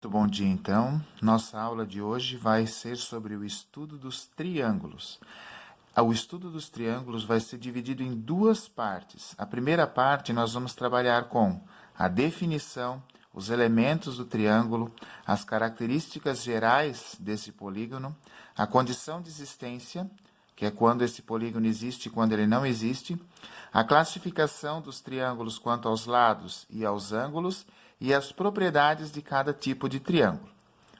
Muito bom dia, então. Nossa aula de hoje vai ser sobre o estudo dos triângulos. O estudo dos triângulos vai ser dividido em duas partes. A primeira parte nós vamos trabalhar com a definição, os elementos do triângulo, as características gerais desse polígono, a condição de existência, que é quando esse polígono existe e quando ele não existe, a classificação dos triângulos quanto aos lados e aos ângulos, e as propriedades de cada tipo de triângulo,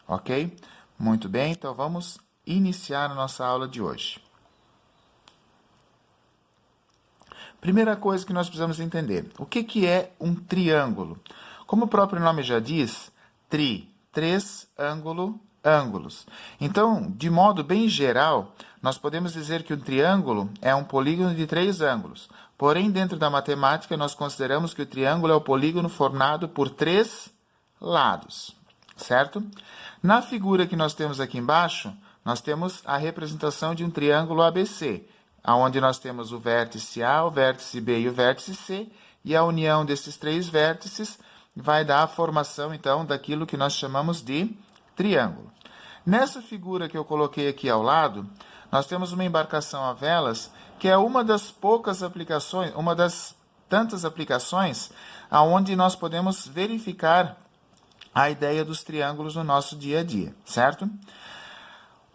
ok? Muito bem, então vamos iniciar a nossa aula de hoje. Primeira coisa que nós precisamos entender, o que é um triângulo? Como o próprio nome já diz, três, ângulo, ângulos. Então, de modo bem geral, nós podemos dizer que um triângulo é um polígono de 3 ângulos. Porém, dentro da matemática, nós consideramos que o triângulo é o polígono formado por 3 lados, certo? Na figura que nós temos aqui embaixo, nós temos a representação de um triângulo ABC, onde nós temos o vértice A, o vértice B e o vértice C, e a união desses 3 vértices vai dar a formação, então, daquilo que nós chamamos de triângulo. Nessa figura que eu coloquei aqui ao lado, nós temos uma embarcação a velas, que é uma das poucas aplicações, uma das tantas aplicações, onde nós podemos verificar a ideia dos triângulos no nosso dia a dia, certo?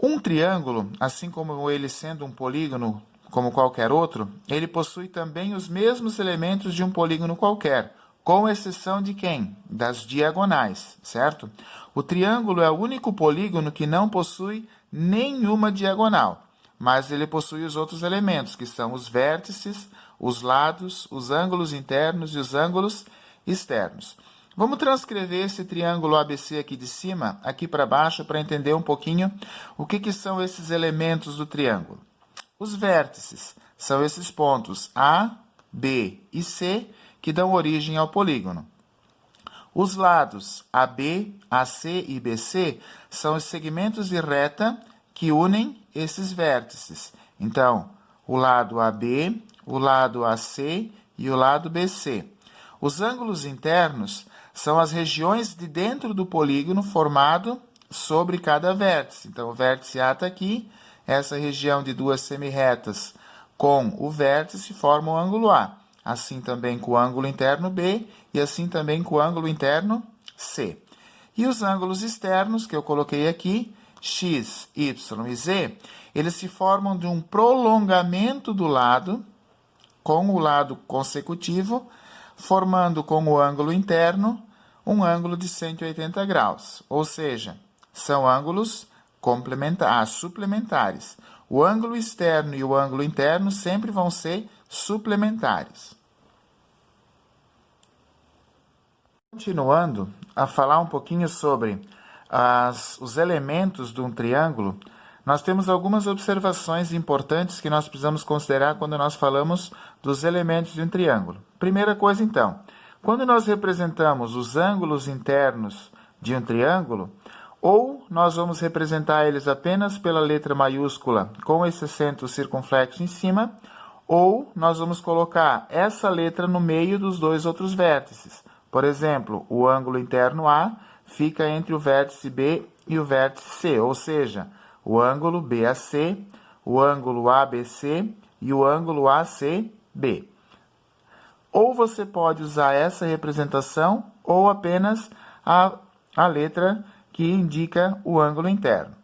Um triângulo, assim como ele sendo um polígono como qualquer outro, ele possui também os mesmos elementos de um polígono qualquer, com exceção de quem? Das diagonais, certo? O triângulo é o único polígono que não possui nenhuma diagonal, mas ele possui os outros elementos, que são os vértices, os lados, os ângulos internos e os ângulos externos. Vamos transcrever esse triângulo ABC aqui de cima, aqui para baixo, para entender um pouquinho o que são esses elementos do triângulo. Os vértices são esses pontos A, B e C que dão origem ao polígono. Os lados AB, AC e BC são os segmentos de reta que unem esses vértices. Então, o lado AB, o lado AC e o lado BC. Os ângulos internos são as regiões de dentro do polígono formado sobre cada vértice. Então, o vértice A está aqui, essa região de duas semirretas com o vértice forma o ângulo A. Assim também com o ângulo interno B e assim também com o ângulo interno C. E os ângulos externos, que eu coloquei aqui, X, Y e Z, eles se formam de um prolongamento do lado com o lado consecutivo, formando com o ângulo interno um ângulo de 180 graus, ou seja, são ângulos suplementares. O ângulo externo e o ângulo interno sempre vão ser suplementares. Continuando a falar um pouquinho sobre os elementos de um triângulo, nós temos algumas observações importantes que nós precisamos considerar quando nós falamos dos elementos de um triângulo. Primeira coisa, então, quando nós representamos os ângulos internos de um triângulo, ou nós vamos representar eles apenas pela letra maiúscula com esse acento circunflexo em cima, ou nós vamos colocar essa letra no meio dos dois outros vértices. Por exemplo, o ângulo interno A fica entre o vértice B e o vértice C, ou seja, o ângulo BAC, o ângulo ABC e o ângulo ACB. Ou você pode usar essa representação ou apenas a letra que indica o ângulo interno.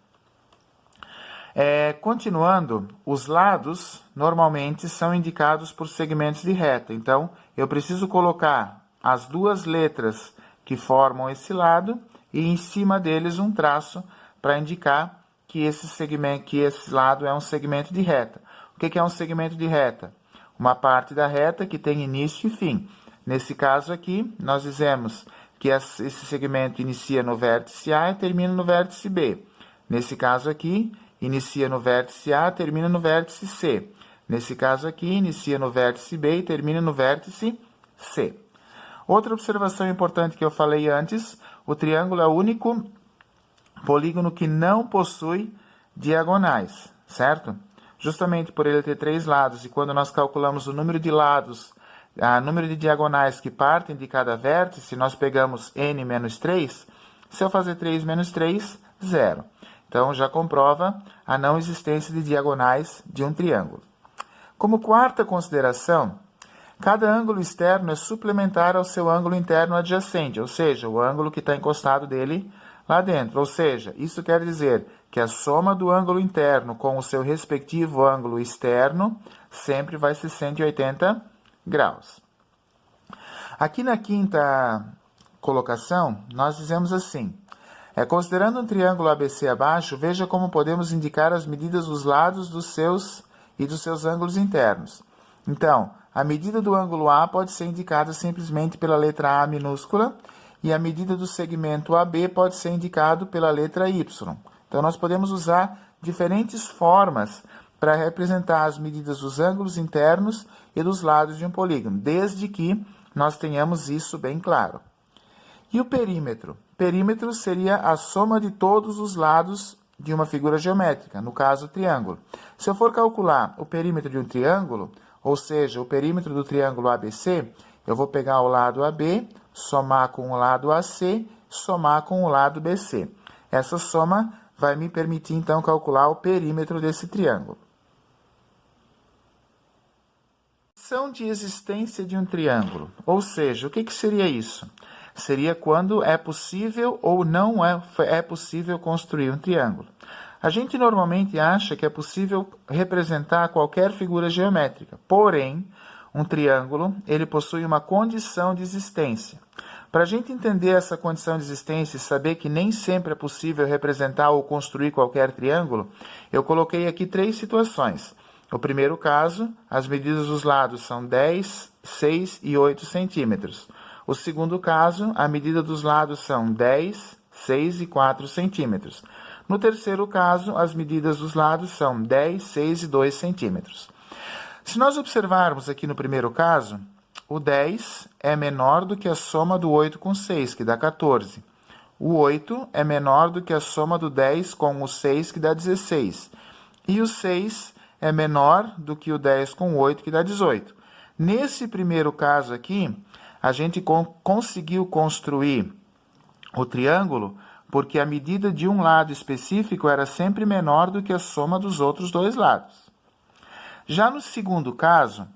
Continuando, os lados normalmente são indicados por segmentos de reta. Então, eu preciso colocar as duas letras que formam esse lado e em cima deles um traço para indicar que esse lado é um segmento de reta. O que é um segmento de reta? Uma parte da reta que tem início e fim. Nesse caso aqui, nós dizemos que esse segmento inicia no vértice A e termina no vértice B. Nesse caso aqui, inicia no vértice A e termina no vértice C. Nesse caso aqui, inicia no vértice B e termina no vértice C. Outra observação importante que eu falei antes, o triângulo é o único polígono que não possui diagonais, certo? Justamente por ele ter 3 lados, e quando nós calculamos o número de lados, o número de diagonais que partem de cada vértice, nós pegamos n menos 3, Se eu fazer 3 menos 3, 0. Então, já comprova a não existência de diagonais de um triângulo. Como quarta consideração, cada ângulo externo é suplementar ao seu ângulo interno adjacente, ou seja, o ângulo que está encostado dele lá dentro. Ou seja, isso quer dizer que a soma do ângulo interno com o seu respectivo ângulo externo sempre vai ser 180 graus. Aqui na quinta colocação, nós dizemos assim: considerando um triângulo ABC abaixo, veja como podemos indicar as medidas dos lados dos seus ângulos internos. Então, a medida do ângulo A pode ser indicada simplesmente pela letra A minúscula e a medida do segmento AB pode ser indicado pela letra Y. Então, nós podemos usar diferentes formas para representar as medidas dos ângulos internos e dos lados de um polígono, desde que nós tenhamos isso bem claro. E o perímetro? Perímetro seria a soma de todos os lados de uma figura geométrica, no caso, o triângulo. Se eu for calcular o perímetro de um triângulo, ou seja, o perímetro do triângulo ABC, eu vou pegar o lado AB, somar com o lado AC, somar com o lado BC. Essa soma vai me permitir, então, calcular o perímetro desse triângulo. Condição de existência de um triângulo, ou seja, o que seria isso? Seria quando é possível ou não é possível construir um triângulo. A gente normalmente acha que é possível representar qualquer figura geométrica, porém, um triângulo ele possui uma condição de existência. Para a gente entender essa condição de existência e saber que nem sempre é possível representar ou construir qualquer triângulo, eu coloquei aqui 3 situações. No primeiro caso, as medidas dos lados são 10, 6 e 8 centímetros. O segundo caso, a medida dos lados são 10, 6 e 4 centímetros. No terceiro caso, as medidas dos lados são 10, 6 e 2 centímetros. Se nós observarmos aqui no primeiro caso, o 10 é menor do que a soma do 8 com 6, que dá 14. O 8 é menor do que a soma do 10 com o 6, que dá 16. E o 6 é menor do que o 10 com o 8, que dá 18. Nesse primeiro caso aqui, a gente conseguiu construir o triângulo porque a medida de um lado específico era sempre menor do que a soma dos outros dois lados. Já no segundo caso,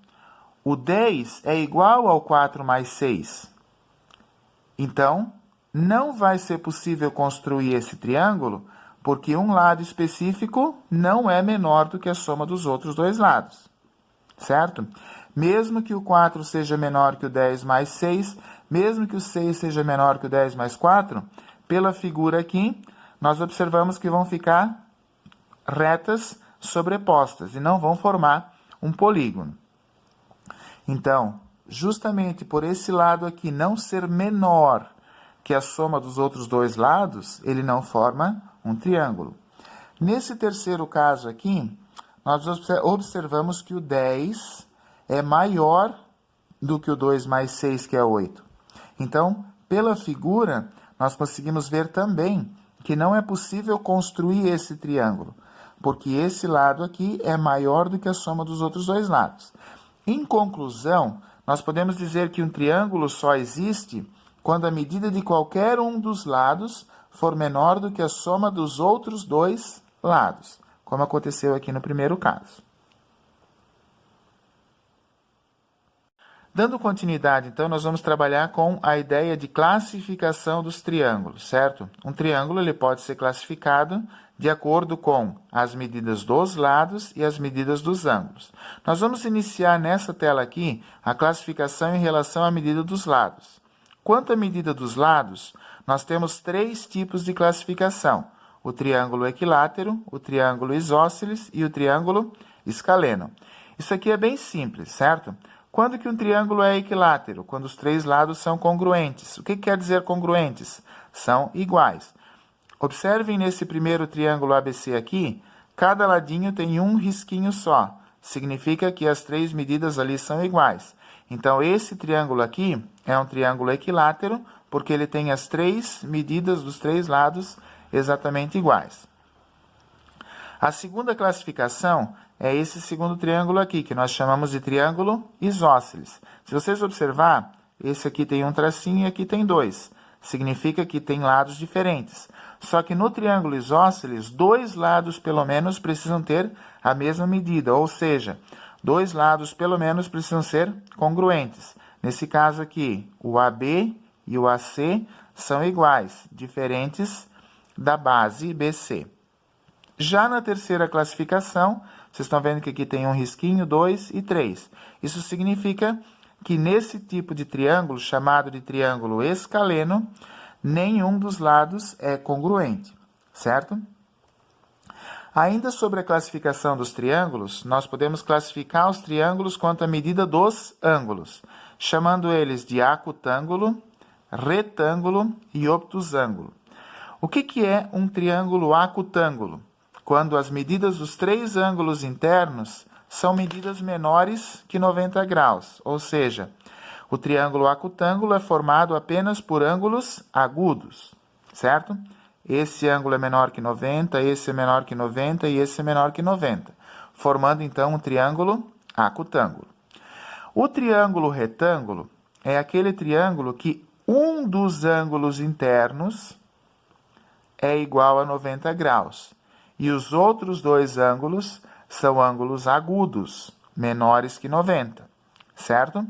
o 10 é igual ao 4 mais 6. Então, não vai ser possível construir esse triângulo porque um lado específico não é menor do que a soma dos outros dois lados. Certo? Mesmo que o 4 seja menor que o 10 mais 6, mesmo que o 6 seja menor que o 10 mais 4, pela figura aqui, nós observamos que vão ficar retas sobrepostas e não vão formar um polígono. Então, justamente por esse lado aqui não ser menor que a soma dos outros dois lados, ele não forma um triângulo. Nesse terceiro caso aqui, nós observamos que o 10 é maior do que o 2 mais 6, que é 8. Então, pela figura, nós conseguimos ver também que não é possível construir esse triângulo, porque esse lado aqui é maior do que a soma dos outros dois lados. Em conclusão, nós podemos dizer que um triângulo só existe quando a medida de qualquer um dos lados for menor do que a soma dos outros dois lados, como aconteceu aqui no primeiro caso. Dando continuidade, então, nós vamos trabalhar com a ideia de classificação dos triângulos, certo? Um triângulo ele pode ser classificado de acordo com as medidas dos lados e as medidas dos ângulos. Nós vamos iniciar nessa tela aqui a classificação em relação à medida dos lados. Quanto à medida dos lados, nós temos 3 tipos de classificação: o triângulo equilátero, o triângulo isósceles e o triângulo escaleno. Isso aqui é bem simples, certo? Quando que um triângulo é equilátero? Quando os 3 lados são congruentes. O que quer dizer congruentes? São iguais. Observem nesse primeiro triângulo ABC aqui, cada ladinho tem um risquinho só. Significa que as 3 medidas ali são iguais. Então, esse triângulo aqui é um triângulo equilátero, porque ele tem as 3 medidas dos 3 lados exatamente iguais. A segunda classificação é esse segundo triângulo aqui, que nós chamamos de triângulo isósceles. Se vocês observar, esse aqui tem um tracinho e aqui tem 2. significa que tem lados diferentes. Só que no triângulo isósceles, dois lados pelo menos precisam ter a mesma medida, ou seja, dois lados pelo menos precisam ser congruentes. Nesse caso aqui, o AB e o AC são iguais, diferentes da base BC. Já na terceira classificação, vocês estão vendo que aqui tem um risquinho, 2 e 3. Isso significa que nesse tipo de triângulo, chamado de triângulo escaleno, nenhum dos lados é congruente, certo? Ainda sobre a classificação dos triângulos, nós podemos classificar os triângulos quanto à medida dos ângulos, chamando eles de acutângulo, retângulo e obtusângulo. O que é um triângulo acutângulo? Quando as medidas dos três ângulos internos são medidas menores que 90 graus, ou seja, o triângulo acutângulo é formado apenas por ângulos agudos, certo? Esse ângulo é menor que 90, esse é menor que 90 e esse é menor que 90, formando então um triângulo acutângulo. O triângulo retângulo é aquele triângulo que um dos ângulos internos é igual a 90 graus e os outros dois ângulos são ângulos agudos, menores que 90, certo?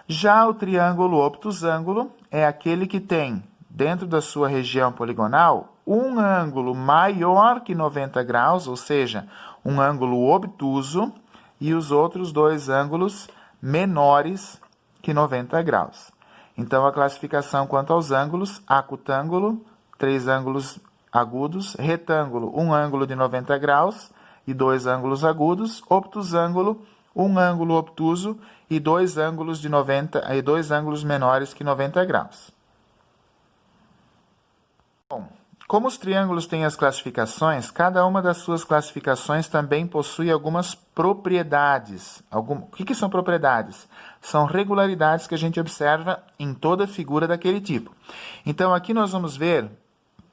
Já o triângulo obtusângulo é aquele que tem, dentro da sua região poligonal, um ângulo maior que 90 graus, ou seja, um ângulo obtuso, e os outros dois ângulos menores que 90 graus. Então, a classificação quanto aos ângulos, acutângulo, três ângulos agudos, retângulo, um ângulo de 90 graus e dois ângulos agudos, obtusângulo, um ângulo obtuso e dois ângulos de 90 e dois ângulos menores que 90 graus. Bom, como os triângulos têm as classificações, cada uma das suas classificações também possui algumas propriedades. O que são propriedades? São regularidades que a gente observa em toda figura daquele tipo. Então, aqui nós vamos ver,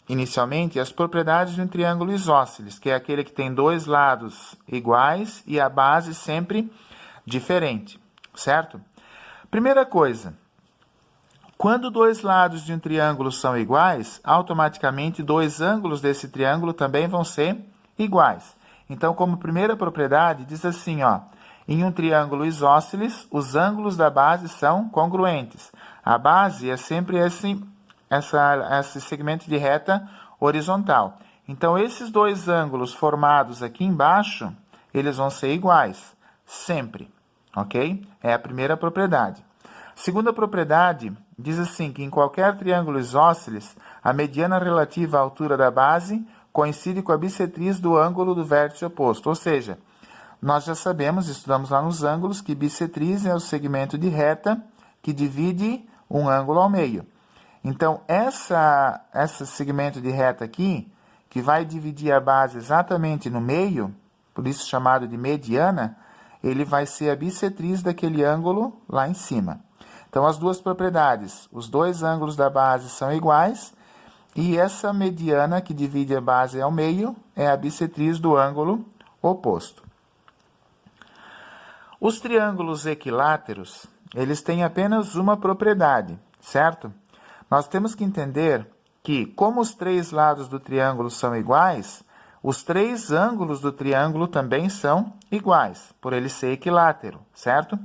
inicialmente, as propriedades de um triângulo isósceles, que é aquele que tem dois lados iguais e a base sempre diferente, certo? Primeira coisa, quando dois lados de um triângulo são iguais, automaticamente dois ângulos desse triângulo também vão ser iguais. Então, como primeira propriedade, diz assim, ó, em um triângulo isósceles, os ângulos da base são congruentes. A base é sempre esse segmento de reta horizontal. Então, esses dois ângulos formados aqui embaixo, eles vão ser iguais, sempre, ok? É a primeira propriedade. Segunda propriedade, diz assim, que em qualquer triângulo isósceles, a mediana relativa à altura da base coincide com a bissetriz do ângulo do vértice oposto. Ou seja, nós já sabemos, estudamos lá nos ângulos, que bissetriz é o segmento de reta que divide um ângulo ao meio. Então, esse segmento de reta aqui, que vai dividir a base exatamente no meio, por isso chamado de mediana, ele vai ser a bissetriz daquele ângulo lá em cima. Então, as duas propriedades, os dois ângulos da base são iguais, e essa mediana que divide a base ao meio é a bissetriz do ângulo oposto. Os triângulos equiláteros, eles têm apenas uma propriedade, certo? Nós temos que entender que, como os três lados do triângulo são iguais, os três ângulos do triângulo também são iguais, por ele ser equilátero, certo?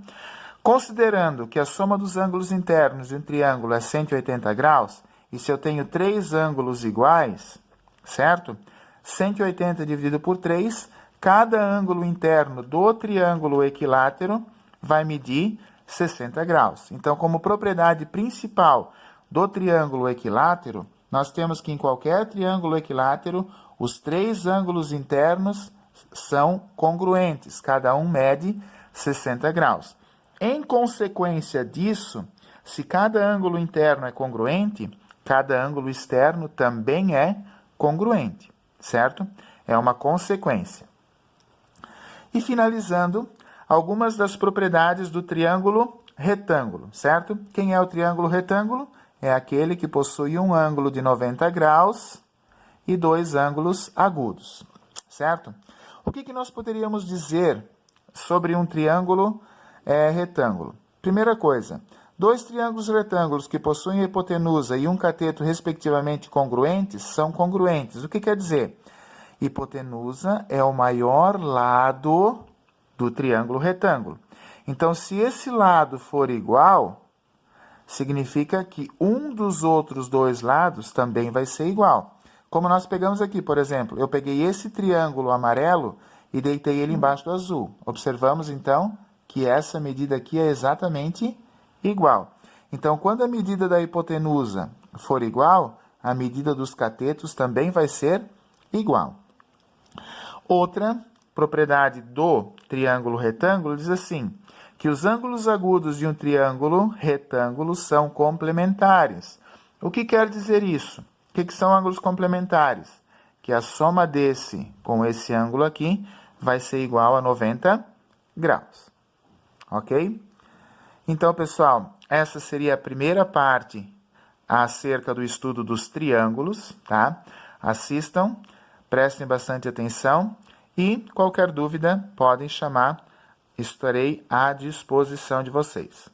Considerando que a soma dos ângulos internos de um triângulo é 180 graus, e se eu tenho três ângulos iguais, certo? 180 dividido por 3, cada ângulo interno do triângulo equilátero vai medir 60 graus. Então, como propriedade principal do triângulo equilátero, nós temos que em qualquer triângulo equilátero, os três ângulos internos são congruentes, cada um mede 60 graus. Em consequência disso, se cada ângulo interno é congruente, cada ângulo externo também é congruente, certo? É uma consequência. E finalizando, algumas das propriedades do triângulo retângulo, certo? Quem é o triângulo retângulo? É aquele que possui um ângulo de 90 graus e dois ângulos agudos, certo? O que nós poderíamos dizer sobre um triângulo retângulo? Primeira coisa, Dois triângulos retângulos que possuem hipotenusa e um cateto respectivamente congruentes são congruentes. O que quer dizer? Hipotenusa é o maior lado do triângulo retângulo. Então, se esse lado for igual, significa que um dos outros dois lados também vai ser igual. Como nós pegamos aqui, por exemplo, eu peguei esse triângulo amarelo e deitei ele embaixo do azul. Observamos, então, que essa medida aqui é exatamente igual. Então, quando a medida da hipotenusa for igual, a medida dos catetos também vai ser igual. Outra propriedade do triângulo retângulo diz assim, que os ângulos agudos de um triângulo retângulo são complementares. O que quer dizer isso? O que são ângulos complementares? Que a soma desse com esse ângulo aqui vai ser igual a 90 graus. Ok? Então, pessoal, essa seria a primeira parte acerca do estudo dos triângulos, tá? Assistam, prestem bastante atenção e qualquer dúvida podem chamar, estarei à disposição de vocês.